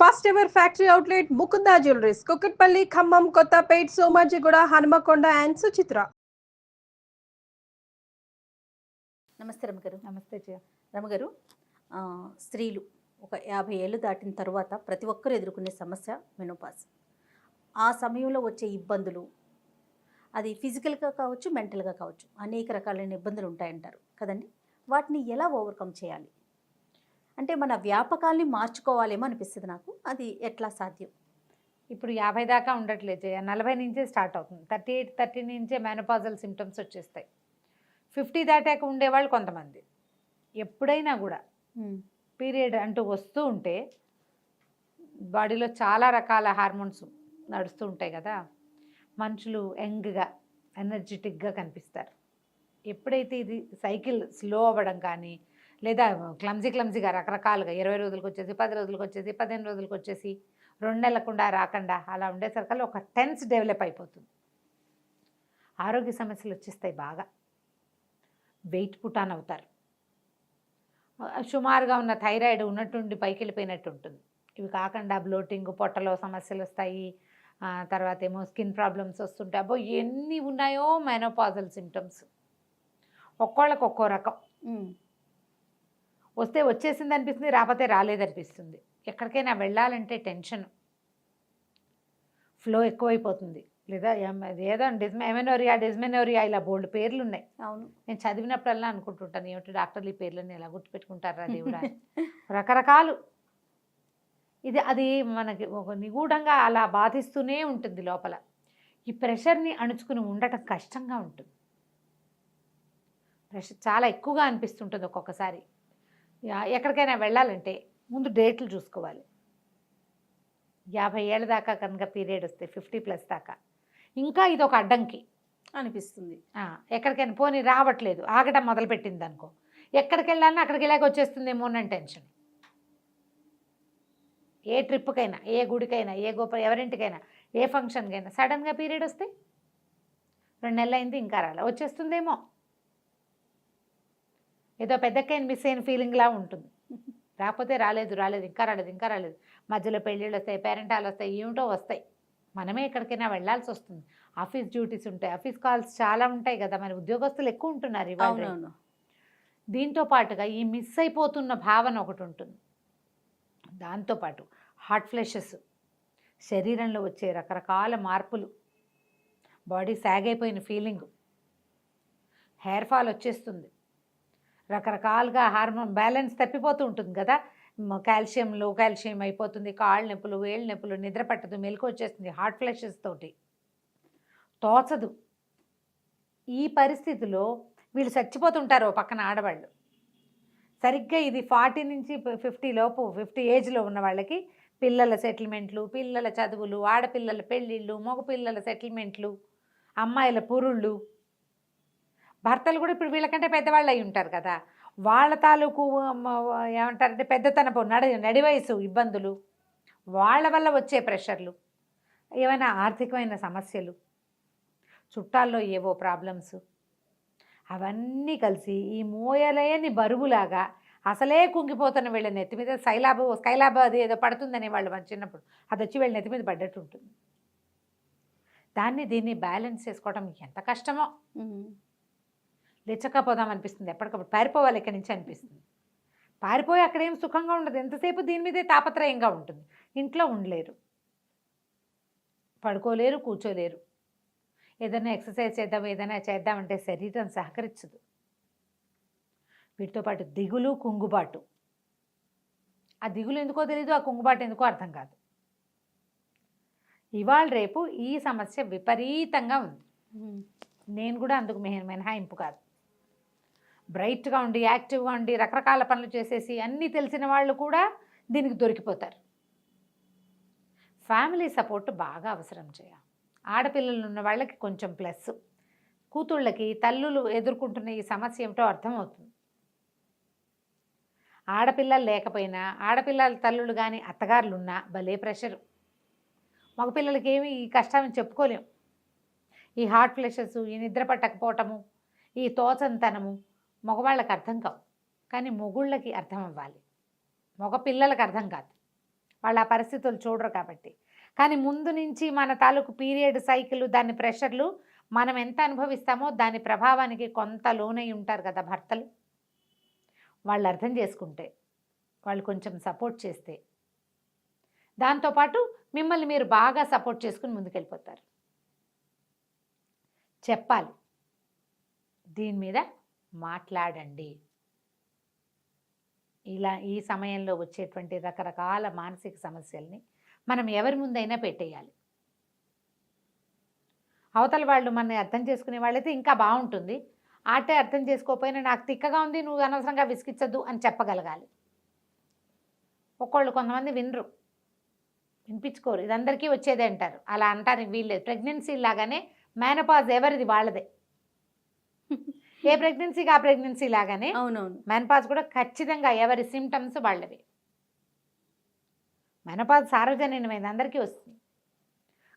First ever factory outlet Mukunda jewelleries Kukatpally Khammam Kothapet Somajiguda Hanamkonda and Suchitra. నమస్తే రమగారు. నమస్తే జయ. రమగారు, స్త్రీలు ఒక 50 ఏళ్ళు దాటిన తర్వాత ప్రతి ఒక్కరు ఎదుర్కొనే సమస్య మెనోపాజ్. ఆ సమయంలో వచ్చే ఇబ్బందులు అది ఫిజికల్గా కావచ్చు, మెంటల్గా కావచ్చు, అనేక రకాలైన ఇబ్బందులు ఉంటాయంటారు కదండి. వాటిని ఎలా ఓవర్కమ్ చేయాలి అంటే మన వ్యాపకాల్ని మార్చుకోవాలేమో అనిపిస్తుంది నాకు. అది ఎట్లా సాధ్యం? ఇప్పుడు 50 దాకా ఉండట్లేదు జయ, 40 నుంచే స్టార్ట్ అవుతుంది. 30 నుంచే మెనోపాజల్ సిమ్టమ్స్ వచ్చేస్తాయి. 50 దాటాక ఉండేవాళ్ళు కొంతమంది ఎప్పుడైనా కూడా పీరియడ్ అంటూ వస్తూ ఉంటే బాడీలో చాలా రకాల హార్మోన్స్ నడుస్తూ ఉంటాయి కదా, మనుషులు యంగ్గా ఎనర్జెటిక్గా కనిపిస్తారు. ఎప్పుడైతే ఇది సైకిల్ స్లో అవ్వడం కానీ లేదా క్లమ్జీగా రకరకాలుగా 20 రోజులకు వచ్చేసి, 10 రోజులకు వచ్చేసి, 15 రోజులకు వచ్చేసి, 2 నెలలకుండా రాకుండా అలా ఉండేసరికల్లా ఒక టెన్స్ డెవలప్ అయిపోతుంది. ఆరోగ్య సమస్యలు వచ్చేస్తాయి. బాగా వెయిట్ పుటాన్ అవుతారు. సుమారుగా ఉన్న థైరాయిడ్ ఉన్నట్టుండి పైకి వెళ్ళిపోయినట్టు ఉంటుంది. ఇవి కాకుండా బ్లోటింగ్, పొట్టలో సమస్యలు వస్తాయి. తర్వాత ఏమో స్కిన్ ప్రాబ్లమ్స్ వస్తుంటాయి. అబ్బో ఎన్ని ఉన్నాయో మెనోపాజల్ సిమ్టమ్స్. ఒక్కోళ్ళకి ఒక్కో రకం. వస్తే వచ్చేసింది అనిపిస్తుంది, రాకపోతే రాలేదనిపిస్తుంది. ఎక్కడికైనా వెళ్ళాలంటే టెన్షన్, ఫ్లో ఎక్కువైపోతుంది. లేదా ఏదో డిస్మెనోరియా ఇలా బోల్డ్ పేర్లు ఉన్నాయి. అవును, నేను చదివినప్పుడల్లా అనుకుంటుంటాను, ఏమిటి డాక్టర్లు ఈ పేర్లని ఎలా గుర్తుపెట్టుకుంటారా దేవుడా. రకరకాలు. అది మనకి ఒక నిగూఢంగా అలా బాధిస్తూనే ఉంటుంది లోపల. ఈ ప్రెషర్ని అణుచుకుని ఉండటం కష్టంగా ఉంటుంది. ప్రెషర్ చాలా ఎక్కువగా అనిపిస్తుంటుంది ఒక్కొక్కసారి. ఎక్కడికైనా వెళ్ళాలంటే ముందు డేట్లు చూసుకోవాలి. 50 ఏళ్ళ దాకా కనుక పీరియడ్ వస్తే 50+ దాకా ఇంకా ఇది ఒక అడ్డంకి అనిపిస్తుంది. ఎక్కడికైనా పోనీ రావట్లేదు, ఆగటం మొదలుపెట్టింది అనుకో, ఎక్కడికి వెళ్ళాలని అక్కడికి వెళ్ళాక వచ్చేస్తుందేమో అని టెన్షన్. ఏ ట్రిప్కైనా, ఏ గుడికైనా, ఏ ఎవరింటికైనా, ఏ ఫంక్షన్కైనా సడన్గా పీరియడ్ వస్తే 2 నెలలు అయింది ఇంకా రాలే, వచ్చేస్తుందేమో, ఏదో పెద్దకైనా మిస్ అయిన ఫీలింగ్లా ఉంటుంది. రాకపోతే రాలేదు ఇంకా రాలేదు. మధ్యలో పెళ్ళిళ్ళు వస్తాయి, పేరెంటాలు వస్తాయి, ఏమిటో వస్తాయి. మనమే ఎక్కడికైనా వెళ్ళాల్సి వస్తుంది. ఆఫీస్ డ్యూటీస్ ఉంటాయి, ఆఫీస్ కాల్స్ చాలా ఉంటాయి కదా, మరి ఉద్యోగస్తులు ఎక్కువ ఉంటున్నారు ఇవాళ. దీంతో పాటుగా ఈ మిస్ అయిపోతున్న భావన ఒకటి ఉంటుంది. దాంతోపాటు హాట్ ఫ్లెషెస్, శరీరంలో వచ్చే రకరకాల మార్పులు, బాడీ సాగైపోయిన ఫీలింగు, హెయిర్ ఫాల్ వచ్చేస్తుంది, రకరకాలుగా హార్మోన్ బ్యాలెన్స్ తప్పిపోతూ ఉంటుంది కదా. లో కాల్షియం అయిపోతుంది, కాళ్ళ నొప్పులు, వేళ్ళ నొప్పులు, నిద్ర పట్టదు, మెలకు వచ్చేస్తుంది హాట్ ఫ్లెషెస్ తోటి, తోచదు. ఈ పరిస్థితిలో వీళ్ళు చచ్చిపోతుంటారు పక్కన ఆడవాళ్ళు. సరిగ్గా ఇది 40 నుంచి 50 లోపు, 50 ఏజ్లో ఉన్న వాళ్ళకి పిల్లల సెటిల్మెంట్లు, పిల్లల చదువులు, ఆడపిల్లల పెళ్ళిళ్ళు, మగపిల్లల సెటిల్మెంట్లు, అమ్మాయిల పురుళ్ళు, భర్తలు కూడా ఇప్పుడు వీళ్ళకంటే పెద్దవాళ్ళు అయి ఉంటారు కదా, వాళ్ళ తాలూకు ఏమంటారంటే పెద్దతనపు నడి వయసు ఇబ్బందులు, వాళ్ళ వల్ల వచ్చే ప్రెషర్లు, ఏమైనా ఆర్థికమైన సమస్యలు, చుట్టాల్లో ఏవో ప్రాబ్లమ్స్, అవన్నీ కలిసి ఈ మోయలేని బరువులాగా అసలే కుంగిపోతున్న వీళ్ళ నెత్తి మీద స్కైలాబ్ అది ఏదో పడుతుందనే వాళ్ళు మన చిన్నప్పుడు, అది వచ్చి వీళ్ళ నెత్తి మీద పడ్డట్టు ఉంటుంది. దీన్ని బ్యాలెన్స్ చేసుకోవడం ఎంత కష్టమో. లేచకపోదాం అనిపిస్తుంది, ఎప్పటికప్పుడు పారిపోవాలి ఇక్కడి నుంచి అనిపిస్తుంది. పారిపోయి అక్కడేం సుఖంగా ఉండదు, ఎంతసేపు దీని మీదే తాపత్రయంగా ఉంటుంది. ఇంట్లో ఉండలేరు, పడుకోలేరు, కూర్చోలేరు. ఏదైనా ఎక్సర్సైజ్ చేద్దాం, ఏదైనా చేద్దామంటే శరీరం సహకరించదు. వీటితో పాటు దిగులు, కుంగుబాటు. ఆ దిగులు ఎందుకో తెలీదు, ఆ కుంగుబాటు ఎందుకో అర్థం కాదు. ఇవాళ రేపు ఈ సమస్య విపరీతంగా ఉంది. నేను కూడా అందుకు మినహాయింపు కాదు. బ్రైట్గా ఉండి, యాక్టివ్గా ఉండి, రకరకాల పనులు చేసేసి అన్నీ తెలిసిన వాళ్ళు కూడా దీనికి దొరికిపోతారు. ఫ్యామిలీ సపోర్ట్ బాగా అవసరం చేయాలి. ఆడపిల్లలు ఉన్న వాళ్ళకి కొంచెం ప్లస్, కూతుళ్ళకి తల్లులు ఎదుర్కొంటున్న ఈ సమస్య ఏమిటో అర్థమవుతుంది. ఆడపిల్లలు లేకపోయినా, ఆడపిల్లల తల్లులు కానీ అత్తగారులు ఉన్నా భలే ప్రెషరు. మగపిల్లలకి ఏమి ఈ కష్టాన్ని చెప్పుకోలేము. ఈ హార్ట్ ఫ్లెషెస్, ఈ నిద్ర పట్టకపోవటము, ఈ తోచంతనము మగవాళ్ళకి అర్థం కావు, కానీ మొగుళ్ళకి అర్థం అవ్వాలి, మగ పిల్లలకు అర్థం కాదు. వాళ్ళు ఆ పరిస్థితులు చూడరు కాబట్టి. కానీ ముందు నుంచి మన తాలూకు పీరియడ్ సైకిల్, దాని ప్రెషర్లు మనం ఎంత అనుభవిస్తామో దాని ప్రభావానికి కొంత లోనై ఉంటారు కదా భర్తలు. వాళ్ళు అర్థం చేసుకుంటే, వాళ్ళు కొంచెం సపోర్ట్ చేస్తే, దాంతోపాటు మిమ్మల్ని మీరు బాగా సపోర్ట్ చేసుకుని ముందుకెళ్ళిపోతారు. చెప్పాలి, దీని మీద మాట్లాడండి. ఇలా ఈ సమయంలో వచ్చేటువంటి రకరకాల మానసిక సమస్యల్ని మనం ఎవరి ముందైనా పెట్టేయాలి. అవతల వాళ్ళు మనని అర్థం చేసుకునే వాళ్ళైతే ఇంకా బాగుంటుంది. ఆటే అర్థం చేసుకోకపోయినా నాకు తిక్కగా ఉంది, నువ్వు అనవసరంగా విసిగించద్దు అని చెప్పగలగాలి. కొంతమంది వినరు, వినిపించుకోరు. ఇది అందరికీ వచ్చేదే అంటారు. అలా అంటానికి వీల్లేదు. ప్రెగ్నెన్సీ లాగానే మేనపాజ్ ఎవరిది వాళ్ళదే. ఏ ప్రెగ్నెన్సీకి ఆ ప్రెగ్నెన్సీ లాగానే అవునవును, మెనపాజ్ కూడా ఖచ్చితంగా ఎవరి సిమ్టమ్స్ వాళ్ళవి. మెనపాజ్ సార్వజనీనమైంది, అందరికీ వస్తుంది.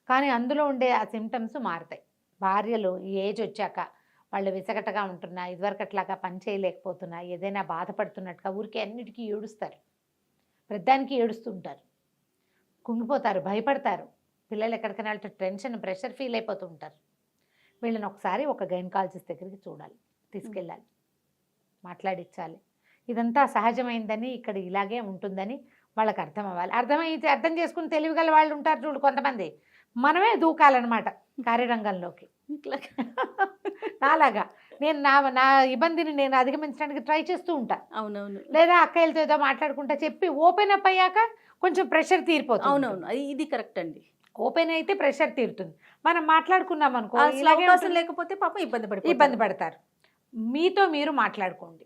కానీ అందులో ఉండే ఆ సిమ్టమ్స్ మారుతాయి. భార్యలు ఈ ఏజ్ వచ్చాక వాళ్ళు విసగటగా ఉంటున్నా, ఇదివరకట్లాగా పని చేయలేకపోతున్నా, ఏదైనా బాధపడుతున్నట్టుగా ఊరికే అన్నిటికీ ఏడుస్తారు. ప్రతిదానికి ఏడుస్తుంటారు, కుంగిపోతారు, భయపడతారు. పిల్లలు ఎక్కడికైనా వెళ్తే టెన్షన్, ప్రెషర్ ఫీల్ అయిపోతూ ఉంటారు. వీళ్ళని ఒకసారి ఒక గైనకాలజిస్ట్ దగ్గరికి చూడాలి, తీసుకెళ్ళాలి, మాట్లాడించాలి. ఇదంతా సహజమైందని, ఇక్కడ ఇలాగే ఉంటుందని వాళ్ళకి అర్థం అవ్వాలి. అర్థమైతే అర్థం చేసుకుని తెలివిగల వాళ్ళు ఉంటారు చూడు కొంతమంది, మనమే దూకాలన్నమాట కార్యరంగంలోకి. నాలాగా నేను నా ఇబ్బందిని నేను అధిగమించడానికి ట్రై చేస్తూ ఉంటా. అవునవును, లేదా అక్కయ్యలతో ఏదో మాట్లాడుకుంటా చెప్పి ఓపెన్ అప్ అయ్యాక కొంచెం ప్రెషర్ తీరిపోతుంది. అవునవును, ఇది కరెక్ట్ అండి. ఓపెన్ అయితే ప్రెషర్ తీరుతుంది. మనం మాట్లాడుకున్నాం అనుకో, అసలు అవకాశం లేకపోతే పాపం ఇబ్బంది పడతారు. మీతో మీరు మాట్లాడుకోండి.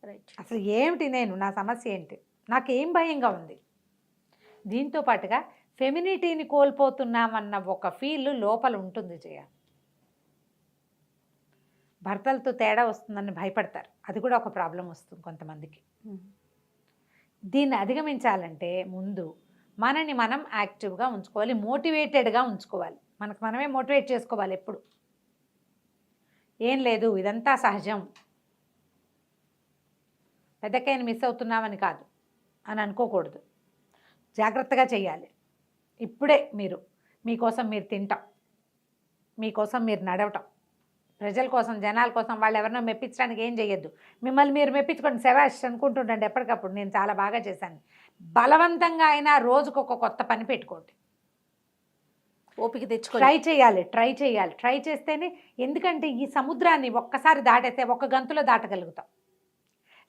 రైట్. అసలు ఏమిటి, నా సమస్య ఏంటి, నాకేం భయంగా ఉంది. దీంతో పాటుగా ఫెమినిటీని కోల్పోతున్నామన్న ఒక ఫీల్ లోపల ఉంటుంది. భర్తలతో తేడా వస్తుందని భయపడతారు. అది కూడా ఒక ప్రాబ్లం వస్తుంది కొంతమందికి. దీన్ని అధిగమించాలంటే ముందు మనని మనం యాక్టివ్గా ఉంచుకోవాలి, మోటివేటెడ్గా ఉంచుకోవాలి. మనకు మనమే మోటివేట్ చేసుకోవాలి ఎప్పుడు. ఏం లేదు, ఇదంతా సహజం, పెద్దకైనా మిస్ అవుతున్నామని కాదు అని అనుకోకూడదు. జాగ్రత్తగా చేయాలి. ఇప్పుడే మీకోసం మీరు తింటాం, మీకోసం మీరు నడవటం, ప్రజల కోసం, జనాల కోసం, వాళ్ళు ఎవరినో మెప్పించడానికి ఏం చేయొద్దు. మిమ్మల్ని మీరు మెప్పించుకోండి, శవాష్ అనుకుంటుండండి ఎప్పటికప్పుడు, నేను చాలా బాగా చేశాను. బలవంతంగా అయినా రోజుకు ఒక కొత్త పని పెట్టుకోండి. ఓపిక తెచ్చుకో, ట్రై చేయాలి. ట్రై చేస్తేనే, ఎందుకంటే ఈ సముద్రాన్ని ఒక్కసారి దాటేస్తే ఒక గంతులో దాటగలుగుతాం.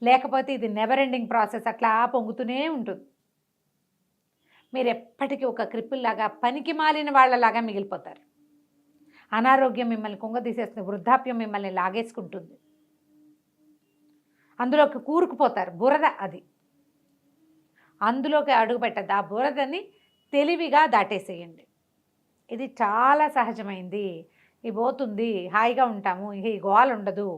లేకపోతే ఇది నెవర్ ఎండింగ్ ప్రాసెస్, అట్లా పొంగుతూనే ఉంటుంది. మీరు ఎప్పటికీ ఒక క్రిప్పుల్లాగా, పనికి మాలిన వాళ్ళలాగా మిగిలిపోతారు. అనారోగ్యం మిమ్మల్ని కుంగదీసేస్తుంది, వృద్ధాప్యం మిమ్మల్ని లాగేసుకుంటుంది, అందులోకి కూరుకుపోతారు. బురద అది, అందులోకి అడుగు పెట్టద్దు. ఆ బురదని తెలివిగా దాటేసేయండి. ఇది చాలా సహజమైంది. ఇది పోతుంది, హాయిగా ఉంటాము, ఈ గోల ఉండదు.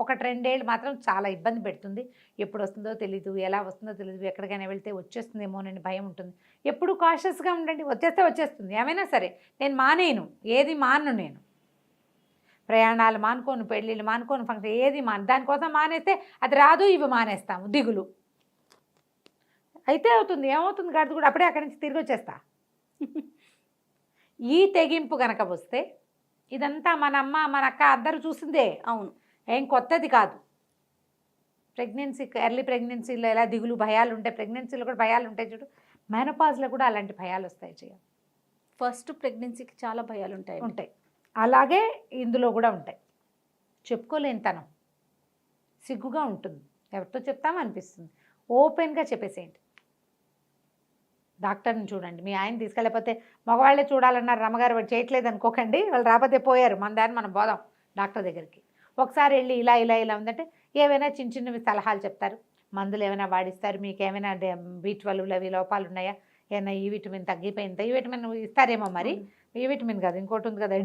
1-2 ఏళ్ళు మాత్రం చాలా ఇబ్బంది పెడుతుంది. ఎప్పుడు వస్తుందో తెలీదు, ఎలా వస్తుందో తెలీదు, ఎక్కడికైనా వెళ్తే వచ్చేస్తుందేమోనని భయం ఉంటుంది. ఎప్పుడు కాషియస్గా ఉండండి. వచ్చేస్తుంది, ఏమైనా సరే. నేను మానేను, ఏది మాను. నేను ప్రయాణాలు మానుకోను, పెళ్ళిళ్ళు మానుకోను, ఫంక్షన్ ఏది దానికోసం మానేస్తే అది రాదు, ఇవి మానేస్తాము, దిగులు అయితే అవుతుంది. ఏమవుతుంది, గడుదు కూడా అప్పుడే అక్కడి నుంచి తిరిగి వచ్చేస్తా. ఈ తెగింపు కనుక వస్తే, ఇదంతా మన అమ్మ మన అక్క అందరూ చూసిందే. అవును, ఏం కొత్తది కాదు. ఎర్లీ ప్రెగ్నెన్సీలో ఎలా దిగులు భయాలు ఉంటాయి, ప్రెగ్నెన్సీలో కూడా భయాలు ఉంటాయి చూడు, మెనోపాజ్లో కూడా అలాంటి భయాలు వస్తాయి. ఫస్ట్ ప్రెగ్నెన్సీకి చాలా భయాలు ఉంటాయి. అలాగే ఇందులో కూడా ఉంటాయి. చెప్పుకోలేనితనం, సిగ్గుగా ఉంటుంది, ఎవరితో చెప్తామనిపిస్తుంది. ఓపెన్గా చెప్పేసేయండి. డాక్టర్ని చూడండి. మీ ఆయన తీసుకెళ్ళకపోతే మగవాళ్ళే చూడాలన్నారు రమ్మగారు, వాడు చేయట్లేదు అనుకోకండి. వాళ్ళు రాకపోతే పోయారు, మన దాన్ని మనం పోదాం డాక్టర్ దగ్గరికి. ఒకసారి వెళ్ళి ఇలా ఉందంటే ఏవైనా చిన్నవి సలహాలు చెప్తారు, మందులు ఏమైనా వాడిస్తారు. మీకు ఏమైనా B12 అవి లోపాలు ఉన్నాయా, ఏమైనా ఈ విటమిన్ తగ్గిపోయిందా, ఈ విటమిన్ ఇస్తారేమో. మరి ఈ విటమిన్ కాదు, ఇంకోటి ఉంది కదా,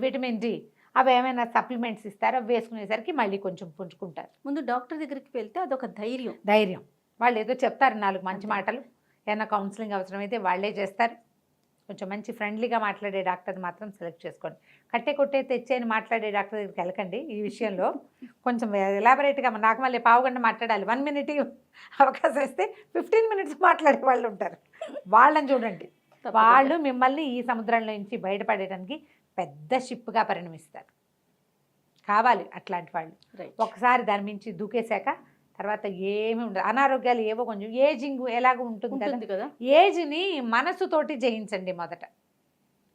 విటమిన్ డి, అవి ఏమైనా సప్లిమెంట్స్ ఇస్తారు. అవి వేసుకునేసరికి మళ్ళీ కొంచెం పుంజుకుంటారు. ముందు డాక్టర్ దగ్గరికి వెళ్తే అదొక ధైర్యం. వాళ్ళు ఏదో చెప్తారు 4 మంచి మాటలు. ఏమైనా కౌన్సిలింగ్ అవసరమైతే వాళ్ళే చేస్తారు. కొంచెం మంచి ఫ్రెండ్లీగా మాట్లాడే డాక్టర్ని మాత్రం సెలెక్ట్ చేసుకోండి. కట్టే కొట్టే తెచ్చేని మాట్లాడే డాక్టర్ దగ్గరికి వెళ్ళకండి ఈ విషయంలో. కొంచెం ఎలాబరేట్గా నాకు మళ్ళీ పావుగంట మాట్లాడాలి, 1 minute అవకాశం ఇస్తే 15 minutes మాట్లాడే వాళ్ళు ఉంటారు, వాళ్ళని చూడండి. వాళ్ళు మిమ్మల్ని ఈ సముద్రంలో నుంచి బయటపడేయడానికి పెద్ద షిప్గా పరిణమిస్తారు. కావాలి అట్లాంటి వాళ్ళు. ఒకసారి దాని మించి దూకేశాక తర్వాత ఏమీ ఉండదు. అనారోగ్యాలు ఏవో కొంచెం ఏజింగ్ ఎలాగో ఉంటుంది కదా, ఏజ్ని మనసుతోటి జయించండి మొదట.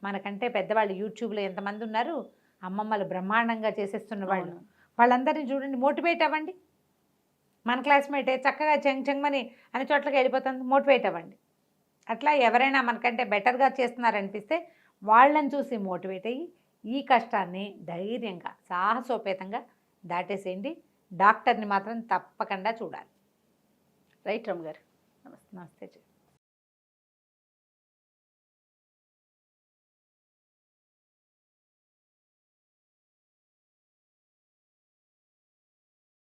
మనకంటే పెద్దవాళ్ళు యూట్యూబ్లో ఎంతమంది ఉన్నారు, అమ్మమ్మలు బ్రహ్మాండంగా చేసేస్తున్న వాళ్ళు, వాళ్ళందరినీ చూడండి, మోటివేట్ అవ్వండి. మన క్లాస్మేటే చక్కగా చెంగమని అన్ని చోట్లకి వెళ్ళిపోతుంది, మోటివేట్ అవ్వండి. అట్లా ఎవరైనా మనకంటే బెటర్గా చేస్తున్నారనిపిస్తే వాళ్ళని చూసి మోటివేట్ అయ్యి ఈ కష్టాన్ని ధైర్యంగా సాహసోపేతంగా దాటేసేయండి. డాక్టర్ని మాత్రం తప్పకుండా చూడాలి. రైట్ రమ్మ గారు. నమస్తే.